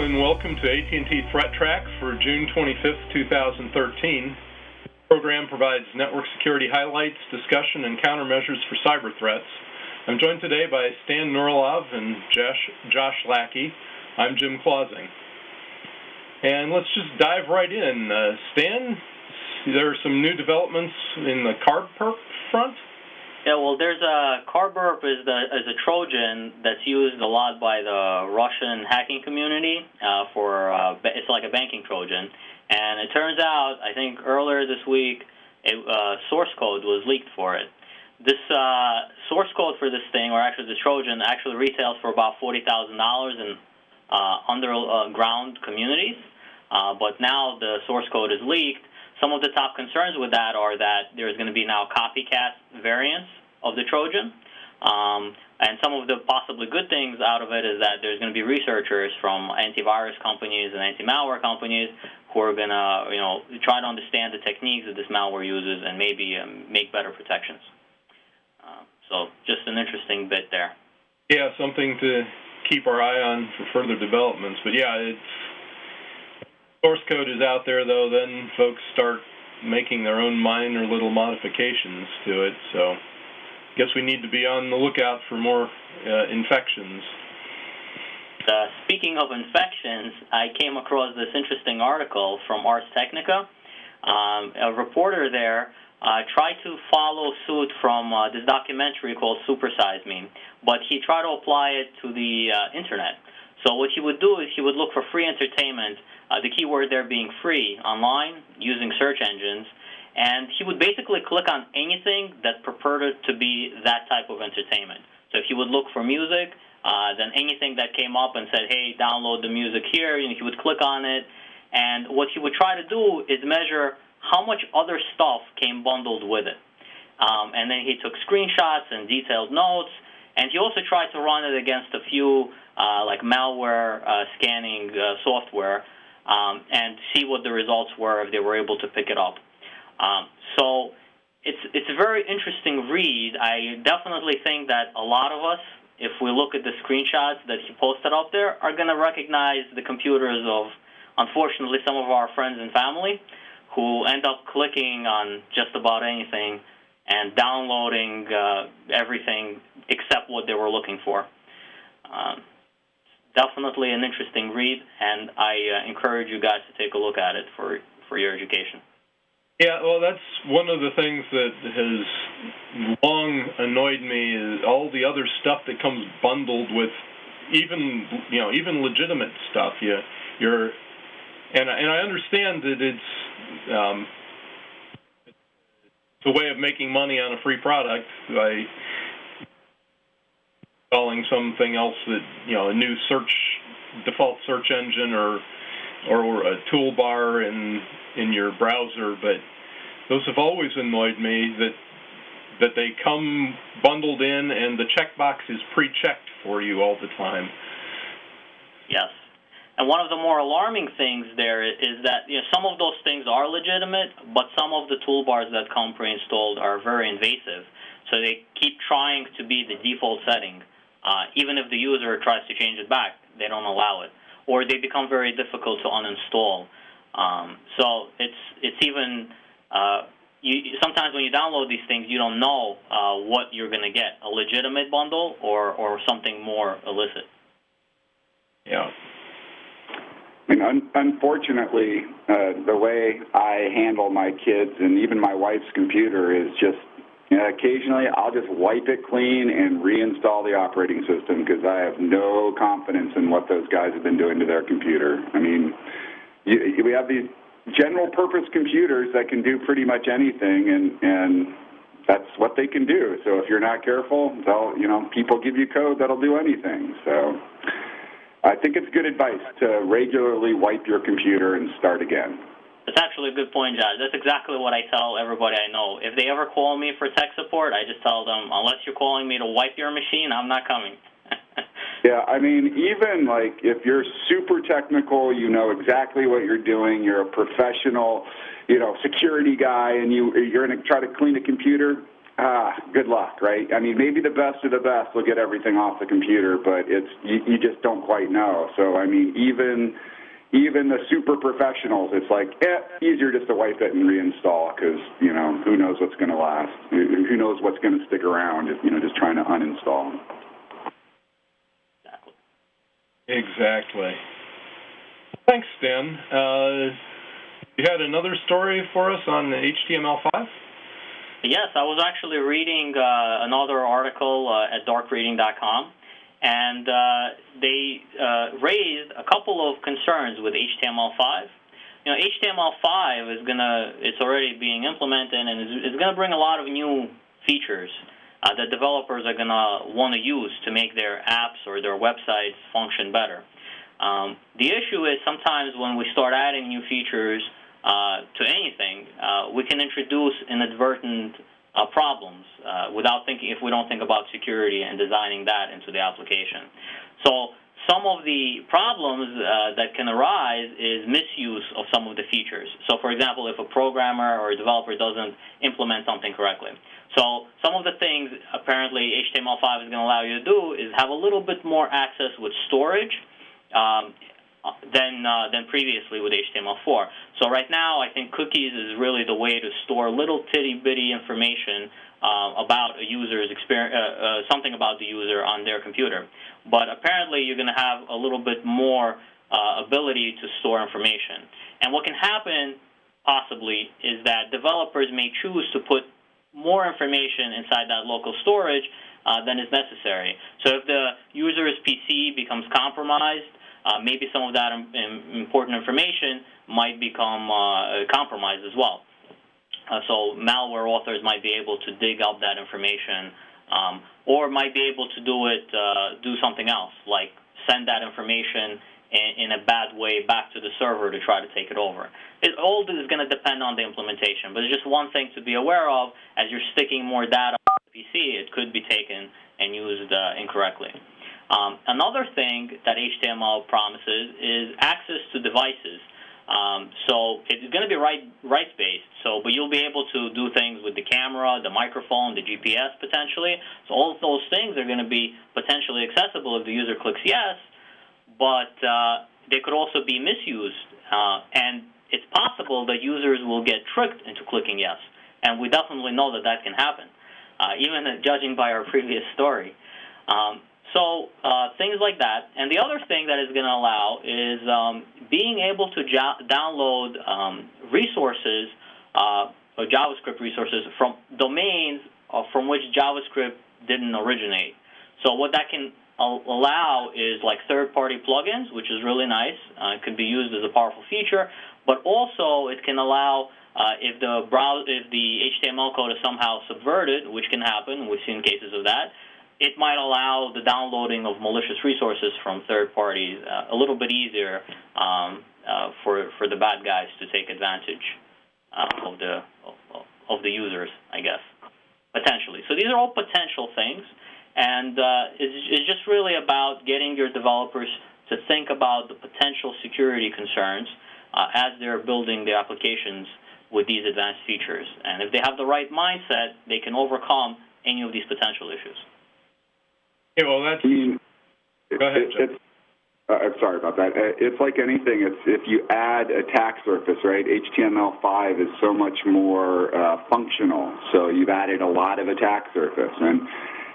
and welcome to AT&T ThreatTraq for June 25th, 2013. The program provides network security highlights, discussion, and countermeasures for cyber threats. I'm joined today by Stan Nurilov and Josh Lackey. I'm Jim Clausing. And let's just dive right in. Stan, there are some new developments in the Carberp front? Yeah, well, there's Carberp is a Trojan that's used a lot by the Russian hacking community it's like a banking Trojan. And it turns out, I think earlier this week, source code was leaked for it. This source code for this thing, or actually the Trojan, actually retails for about $40,000 in underground communities. But now the source code is leaked. Some of the top concerns with that are that there's going to be now copycat variants of the Trojan. And some of the possibly good things out of it is that there's going to be researchers from antivirus companies and anti-malware companies who are going to, try to understand the techniques that this malware uses and maybe make better protections. So just an interesting bit there. Yeah, something to keep our eye on for further developments. But yeah, source code is out there, though, then folks start making their own minor little modifications to it. So I guess we need to be on the lookout for more infections. Speaking of infections, I came across this interesting article from Ars Technica. A reporter there tried to follow suit from this documentary called Supersize Me, but he tried to apply it to the Internet. So what he would do is he would look for free entertainment, the keyword there being free, online, using search engines, and he would basically click on anything that purported to be that type of entertainment. So if he would look for music, then anything that came up and said, hey, download the music here, he would click on it, and what he would try to do is measure how much other stuff came bundled with it. And then he took screenshots and detailed notes, and he also tried to run it against a few like malware scanning software and see what the results were if they were able to pick it up. So it's a very interesting read. I definitely think that a lot of us, if we look at the screenshots that he posted up there, are going to recognize the computers of, unfortunately, some of our friends and family who end up clicking on just about anything and downloading everything except what they were looking for. Definitely an interesting read, and I encourage you guys to take a look at it for your education. Yeah, well, that's one of the things that has long annoyed me is all the other stuff that comes bundled with even legitimate stuff. And I understand that it's a way of making money on a free product by installing something else that, a new default search engine or a toolbar in your browser, but those have always annoyed me that they come bundled in and the checkbox is pre-checked for you all the time. Yes. And one of the more alarming things there is that some of those things are legitimate, but some of the toolbars that come pre-installed are very invasive. So they keep trying to be the default setting. Even if the user tries to change it back, they don't allow it. Or they become very difficult to uninstall. So it's even, sometimes when you download these things, you don't know what you're going to get, a legitimate bundle or something more illicit. Yeah. I mean, unfortunately, the way I handle my kids and even my wife's computer is just occasionally I'll just wipe it clean and reinstall the operating system because I have no confidence in what those guys have been doing to their computer. I mean, we have these general-purpose computers that can do pretty much anything, and that's what they can do. So if you're not careful, people give you code that'll do anything. So I think it's good advice to regularly wipe your computer and start again. That's actually a good point, Josh. That's exactly what I tell everybody I know. If they ever call me for tech support, I just tell them, unless you're calling me to wipe your machine, I'm not coming. Yeah, I mean, even like if you're super technical, you know exactly what you're doing, you're a professional, security guy, and you're going to try to clean a computer, good luck, right? I mean, maybe the best of the best will get everything off the computer, but you just don't quite know. So, I mean, even the super professionals, it's like, easier just to wipe it and reinstall because, who knows what's going to last? Who knows what's going to stick around if, just trying to uninstall. Exactly. Thanks, Dan. You had another story for us on HTML5? Yes, I was actually reading another article at darkreading.com, and they raised a couple of concerns with HTML5. HTML5 it's already being implemented, and it's going to bring a lot of new features that developers are going to want to use to make their apps or their websites function better. The issue is sometimes when we start adding new features to anything, we can introduce inadvertent problems without thinking, if we don't think about security and designing that into the application. So some of the problems that can arise is misuse of some of the features. So for example, if a programmer or a developer doesn't implement something correctly. So some of the things apparently HTML5 is going to allow you to do is have a little bit more access with storage than previously with HTML4. So right now, I think cookies is really the way to store little bitty information about a user's experience, something about the user on their computer. But apparently, you're going to have a little bit more ability to store information. And what can happen, possibly, is that developers may choose to put more information inside that local storage than is necessary. So if the user's PC becomes compromised, maybe some of that important information might become compromised as well. So malware authors might be able to dig up that information, or might be able to do something else, like send that information in a bad way back to the server to try to take it over. All this is going to depend on the implementation, but it's just one thing to be aware of. As you're sticking more data on the PC, it could be taken and used incorrectly. Another thing that HTML promises is access to devices. So it's going to be rights-based. But you'll be able to do things with the camera, the microphone, the GPS potentially. So all of those things are going to be potentially accessible if the user clicks yes, but they could also be misused. And it's possible that users will get tricked into clicking yes. And we definitely know that that can happen, even judging by our previous story. So things like that. And the other thing that it's going to allow is being able to download resources, or JavaScript resources from domains from which JavaScript didn't originate. So what that can allow is like third-party plugins, which is really nice. It could be used as a powerful feature, but also it can allow if the HTML code is somehow subverted, which can happen, we've seen cases of that, it might allow the downloading of malicious resources from third parties a little bit easier for the bad guys to take advantage of the users, I guess, potentially. So these are all potential things, and it's just really about getting your developers to think about the potential security concerns as they're building the applications with these advanced features. And if they have the right mindset, they can overcome any of these potential issues. Yeah, well, that's... Go ahead, Jeff. Sorry about that. It's like anything. If you add attack surface, right, HTML5 is so much more functional. So you've added a lot of attack surface.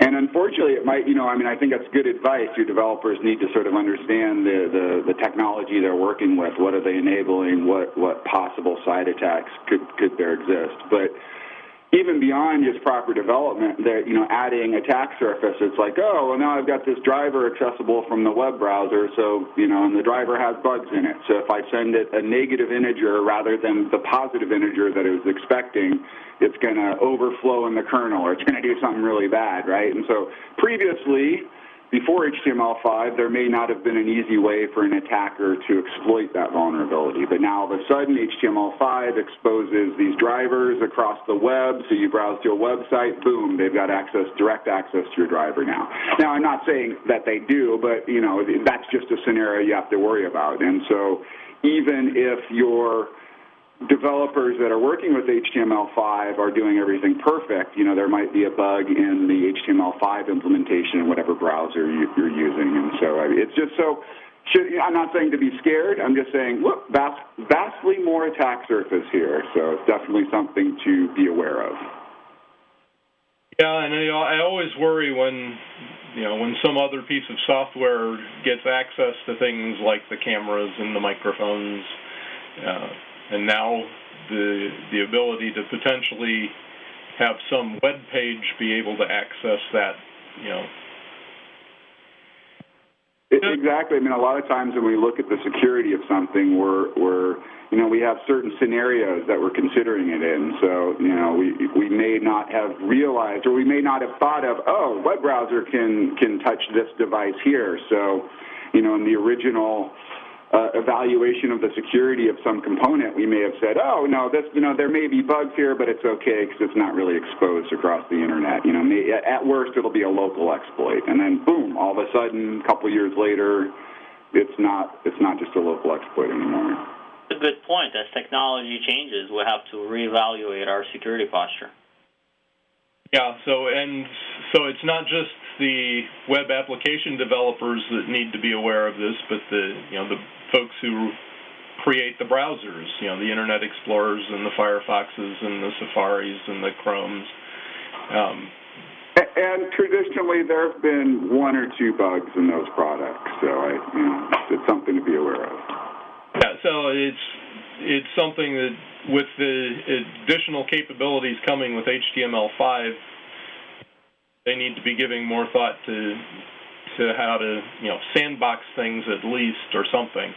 And unfortunately, it might, I think that's good advice. Your developers need to sort of understand the technology they're working with. What are they enabling? What possible side attacks could there exist? But even beyond just proper development, adding attack surface, it's like, oh, well, now I've got this driver accessible from the web browser, so, and the driver has bugs in it. So if I send it a negative integer rather than the positive integer that it was expecting, it's going to overflow in the kernel, or it's going to do something really bad, right? And so previously, before HTML5, there may not have been an easy way for an attacker to exploit that vulnerability. But now, all of a sudden, HTML5 exposes these drivers across the web. So you browse to a website, boom, they've got direct access to your driver now. Now, I'm not saying that they do, but, that's just a scenario you have to worry about. And so even if your developers that are working with HTML5 are doing everything perfect. You know, there might be a bug in the HTML5 implementation in whatever browser you're using. And so it's just so, I'm not saying to be scared. I'm just saying, look, vastly more attack surface here. So it's definitely something to be aware of. Yeah, and I always worry when some other piece of software gets access to things like the cameras and the microphones, and now the ability to potentially have some web page be able to access that, Exactly. I mean, a lot of times when we look at the security of something, we have certain scenarios that we're considering it in. So, we may not have realized, or we may not have thought of, web browser can touch this device here. So, in the original evaluation of the security of some component, we may have said, no, there may be bugs here, but it's okay because it's not really exposed across the internet. At worst, it'll be a local exploit, and then boom, all of a sudden, a couple years later, it's not just a local exploit anymore. That's a good point. As technology changes, we'll have to reevaluate our security posture. Yeah, so it's not just the web application developers that need to be aware of this, but the folks who create the browsers, the Internet Explorers and the Firefoxes and the Safaris and the Chromes. And traditionally, there have been one or two bugs in those products, so it's something to be aware of. Yeah, so it's something that with the additional capabilities coming with HTML5, they need to be giving more thought to how to sandbox things at least or something.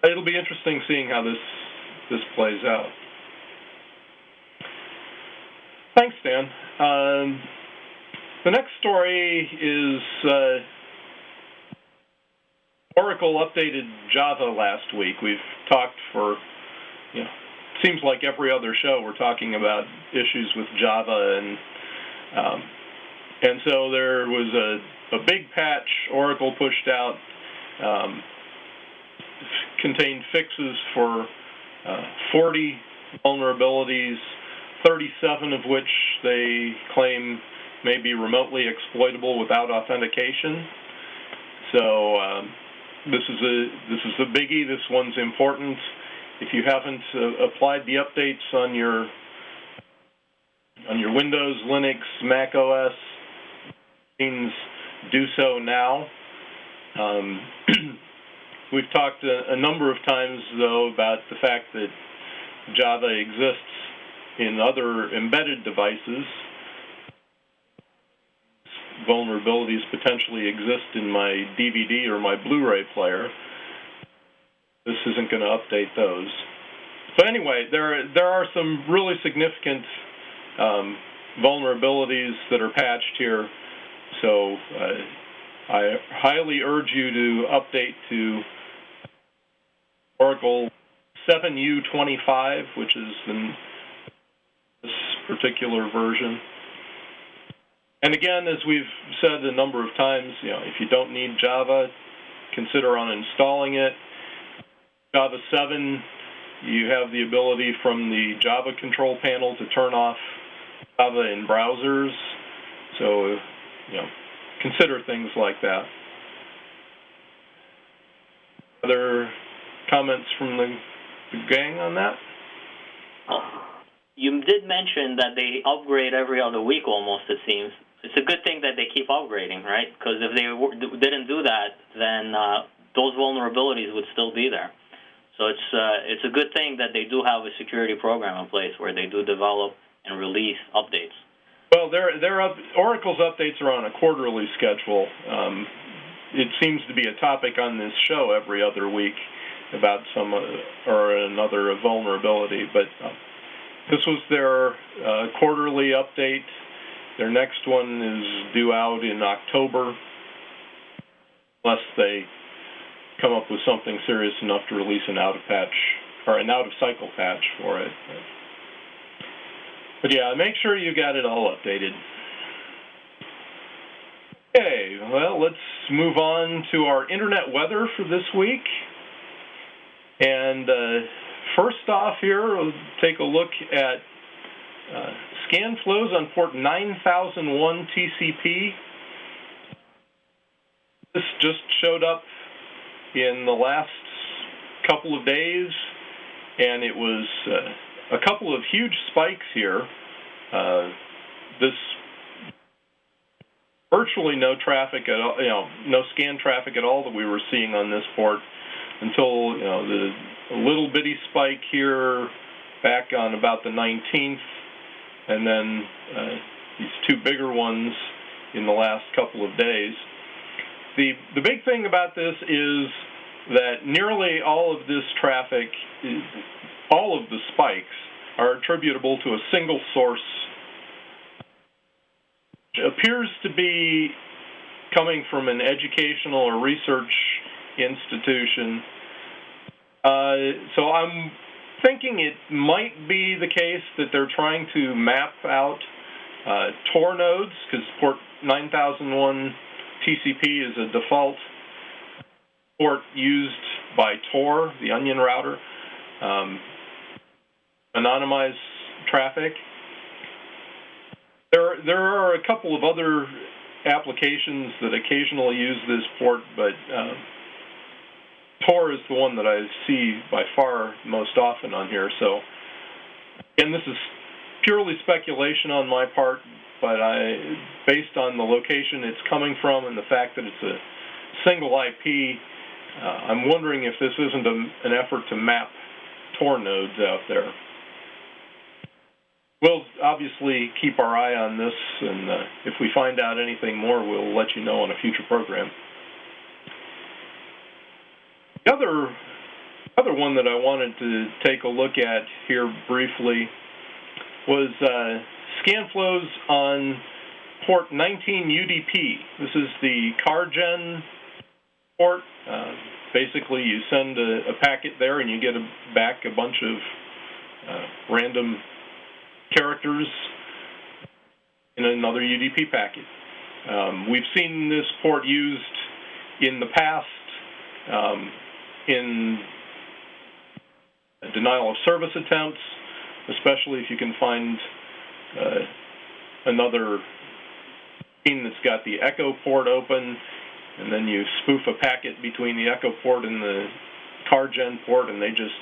It'll be interesting seeing how this plays out. Thanks, Dan. The next story is Oracle updated Java last week. We've talked for, seems like every other show we're talking about issues with Java, and so there was a big patch Oracle pushed out, contained fixes for 40 vulnerabilities, 37 of which they claim may be remotely exploitable without authentication. So this is a biggie. This one's important. If you haven't applied the updates on your Windows, Linux, Mac OS, means do so now. We've talked a number of times, though, about the fact that Java exists in other embedded devices. Vulnerabilities potentially exist in my DVD or my Blu-ray player. This isn't going to update those. So anyway, there are some really significant vulnerabilities that are patched here. So I highly urge you to update to Oracle 7U25, which is this particular version. And again, as we've said a number of times, if you don't need Java, consider uninstalling it. Java 7, you have the ability from the Java control panel to turn off Java in browsers. So, consider things like that. Other comments from the gang on that? You did mention that they upgrade every other week almost, it seems. It's a good thing that they keep upgrading, right? Because if they didn't do that, then those vulnerabilities would still be there. So it's a good thing that they do have a security program in place where they do develop and release updates. Well, Oracle's updates are on a quarterly schedule. It seems to be a topic on this show every other week about some or another vulnerability, but this was their quarterly update. Their next one is due out in October, unless they come up with something serious enough to release an out-of-cycle patch for it. But yeah, make sure you got it all updated. Okay, well, let's move on to our internet weather for this week. And first off here, we'll take a look at scan flows on port 9001 TCP. This just showed up in the last couple of days, and it was a couple of huge spikes here. This virtually no traffic at all, no scan traffic at all that we were seeing on this port until the little bitty spike here back on about the 19th, and then these two bigger ones in the last couple of days. The big thing about this is that nearly all of this traffic, all of the spikes, are attributable to a single source. It appears to be coming from an educational or research institution. So I'm thinking it might be the case that they're trying to map out Tor nodes, because port 9001 TCP is a default port used by Tor, the onion router, anonymize traffic. There are a couple of other applications that occasionally use this port, but Tor is the one that I see by far most often on here. So, and this is purely speculation on my part, but based on the location it's coming from and the fact that it's a single IP, I'm wondering if this isn't an effort to map Tor nodes out there. We'll obviously keep our eye on this, and if we find out anything more, we'll let you know on a future program. The other one that I wanted to take a look at here briefly was scan flows on port 19 UDP. This is the CarGen port. Basically, you send a packet there, and you get back a bunch of random characters in another UDP packet. We've seen this port used in the past in denial of service attempts, especially if you can find another machine that's got the echo port open, and then you spoof a packet between the echo port and the CarGen port, and they just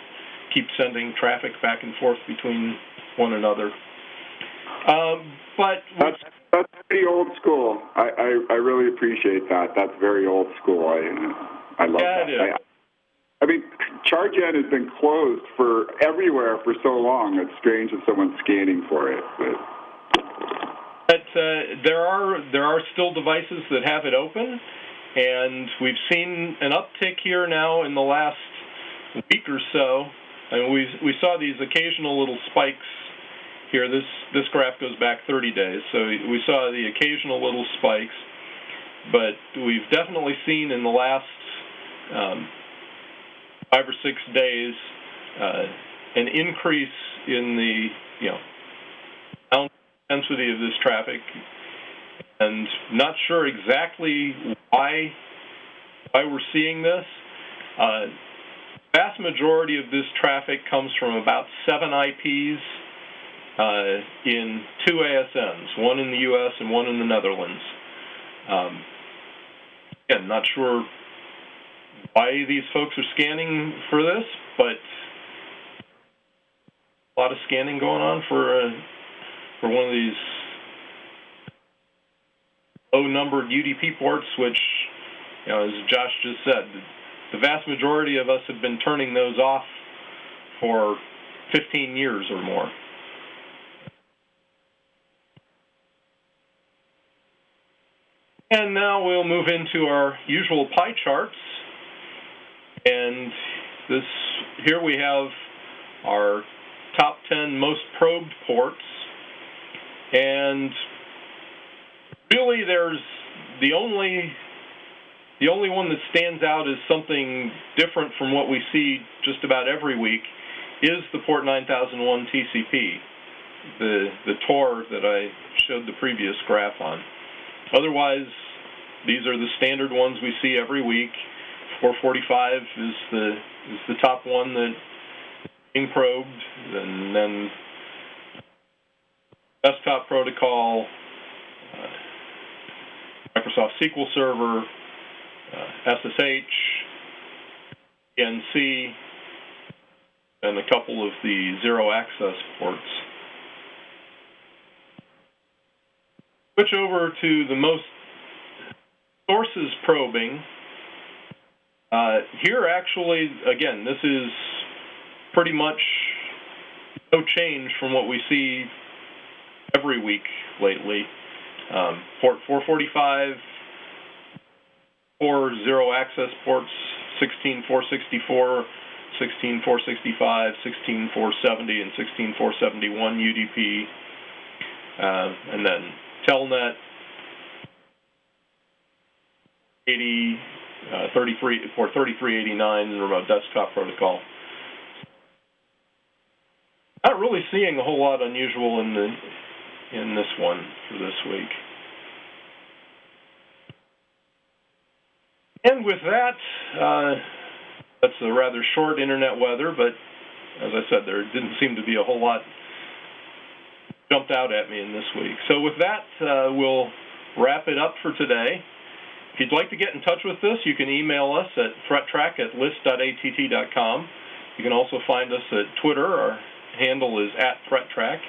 keep sending traffic back and forth between one another. But that's pretty old school. I really appreciate that. That's very old school. I love that. It is. I mean, CarGen has been closed for everywhere for so long. It's strange that someone's scanning for it. But there are still devices that have it open, and we've seen an uptick here now in the last week or so. And we saw these occasional little spikes here. This graph goes back 30 days, so we saw the occasional little spikes, but we've definitely seen in the last 5 or 6 days an increase in the intensity of this traffic, and not sure exactly why we're seeing this. Vast majority of this traffic comes from about 7 IPs in 2 ASNs, one in the U.S. and one in the Netherlands. Again, not sure why these folks are scanning for this, but a lot of scanning going on for one of these low-numbered UDP ports, which, as Josh just said, the vast majority of us have been turning those off for 15 years or more. And now we'll move into our usual pie charts. And here we have our top 10 most probed ports. And really there's the only one that stands out as something different from what we see just about every week is the port 9001 TCP, the Tor that I showed the previous graph on. Otherwise, these are the standard ones we see every week. 445 is the top one that being probed, and then desktop protocol, Microsoft SQL Server, SSH, NC, and a couple of the zero access ports. Switch over to the most sources probing. Here, actually, again, this is pretty much no change from what we see every week lately. Port 445, 4 zero access ports, 16464, 16465, 16470, and 16471 UDP, and then Telnet port 3389 remote desktop protocol. Not really seeing a whole lot unusual in this one for this week. And with that, that's a rather short internet weather, but as I said, there didn't seem to be a whole lot jumped out at me in this week. So with that, we'll wrap it up for today. If you'd like to get in touch with us, you can email us at ThreatTraq@list.att.com. You can also find us at Twitter. Our handle is @ThreatTraq.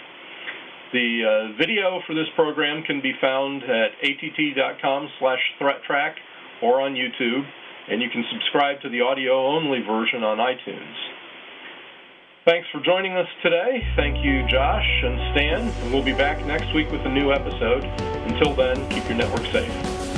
The video for this program can be found at att.com/ThreatTraq or on YouTube, and you can subscribe to the audio-only version on iTunes. Thanks for joining us today. Thank you, Josh and Stan, and we'll be back next week with a new episode. Until then, keep your network safe.